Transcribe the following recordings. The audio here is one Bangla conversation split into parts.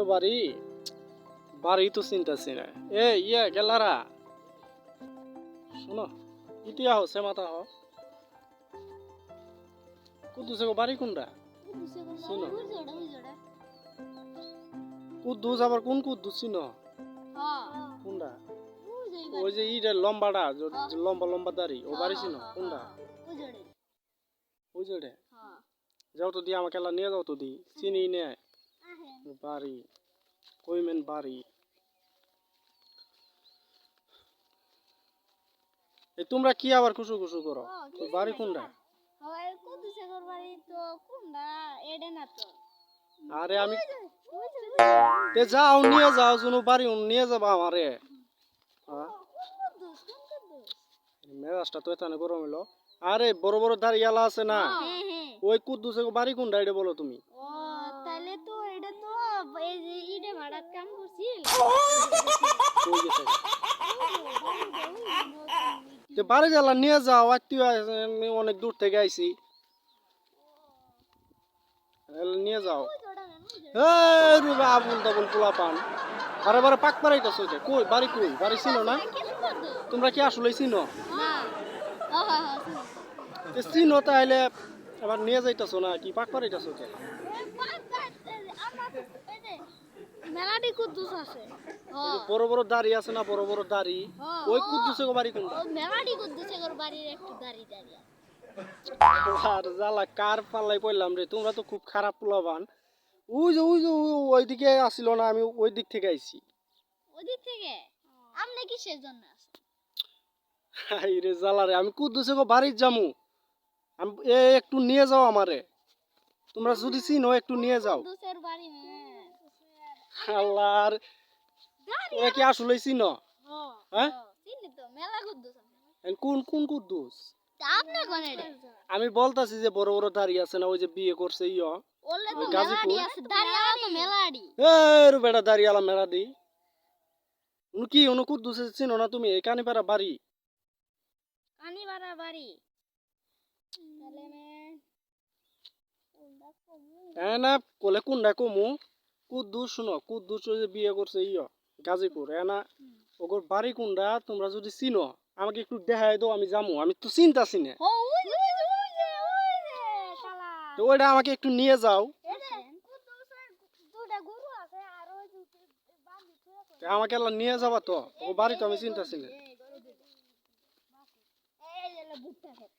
বাড়ি বাড়ি তো চিন্তাছি না এ ইয়া গেলারা শোনো ইতিয়া হচ্ছে মাথা হ কুদ্দুস বাড়ি কোনটা চিনো কুদ্দুস আবার কোন কুদ্দুস চিনো কোনটা ওই যে ইটা লম্বাটা লম্বা লম্বা দাড়ি ও বাড়ি চিনো কোনটা ওই জোড়ে যাও তো দি আমাকে এলা নিয়ে যাও তো দি চিনি নে বাড়ি কইমেন বাড়ি এই তোমরা কি আবার খুশু খুশু করো তো বাড়ি কোনটা আরে আমি তে যাও নিয়ে যাও শুনো বাড়ি নিয়ে যাবা আমারে মেজাজটা তো এখানে গরম হইলো আরে বড় বড় দাঁড়িয়ালা আছে না ওই কুদ্দুস বাড়ি কোনটা এটা বলো তুমি বাড়ি জ্বালা নিয়ে যাও আত্মীয় অনেক দূর থেকে আইছি নিয়ে যাও আবুল তাবুল পোলা পান বারে বারে পাক পারাইতেছ কই বাড়ি কই বাড়ি চিনো না তোমরা কি আসলে চিনো চিনো তাহলে আবার নিয়ে যাইতেছো না কি পাক পারাইতেছ বড় বড় দাড়ি আছে না বড় বড় দাড়ি ওই কুদ্দুসের বাড়ি কোনটা আর জ্বালা কার পাল্লাই পড়লাম রে তোমরা তো খুব খারাপ পোলাবান ওই যে ওইদিকে আসিল না আমি ওই দিক থেকে আইছি ওদিক থেকে আপনি কিসের জন্য আসেন হাই রে জ্বালা রে আমি কুদ্দুসের বাড়ি যামু আমি একটু নিয়ে যাও আমারে তোমরা যদি চিনো একটু নিয়ে যাও কুদ্দুসের বাড়ি আল্লাহর ওরা কি আসলে চিনো হ্যাঁ চিনি তো মেলা কুদ্দুস কোন কোন কুদ্দুস আপনি কোন এটা আমি বলতাছি যে বড় বড় দাড়ি আছে না ওই যে বিয়ে করছে ইয়া ওলে তো মেলাডি আছে দাড়িওয়ালা তো মেলাডি এর বেটা দাড়িওয়ালা মেলাডি উনি কি উনি কুদ্দুস চিনো না তুমি এখানে পারা বাড়ি কানিবাড়া বাড়ি তাহলে মে কোনটা কমু না কোলে কোনটা কমু কুদ্দুস শুনো কুদ্দুস ওই যে বিয়ে করছে ইয়া গাজীপুর না ওগর বাড়ি কোনটা তোমরা যদি চিনো আমাকে একটু দেখাই দাও আমি যামু আমি তো চিন্তাছি না ও ওই যে শালা তো ওইটা আমাকে একটু নিয়ে যাও কুদ্দুসের দুটা গরু আছে আর ওই বান্ধি থুয়া আমাকে এলা নিয়ে যাবা তো ও বাড়ি তো আমি চিন্তাছি না এই যে ভুট্টা ক্ষেত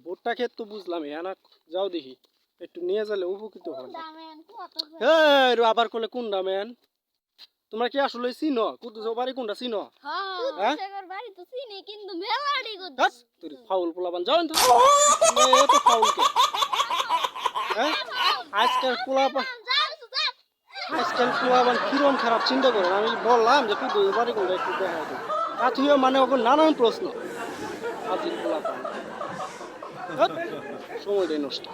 ভুট্টা ক্ষেত তো বুঝলাম না যাও দেখি একটু নিয়ে গেলে উপকৃত হয় দামেন কত আবার কোলে কোনটা মেন তোমরা কি আসলে চিনো কুদ্দুস বাড়ি কোনটা চিনো হ্যাঁ কুদ্দুসের বাড়ি তো চিনি কিন্তু মেলাডি কুদ্দুস তোর ফাউল পোলাবান যাও তো এত ফাউল কে হ্যাঁ আজকাল পোলাবান কিরম খারাপ চিন্তা করো আমি বললাম যে কুদ্দুস বাড়ি কোনটা একটু দেখা দাও তা তুইও মানে ওকে নানান প্রশ্ন আজিল পোলাপান সময়টাই নষ্ট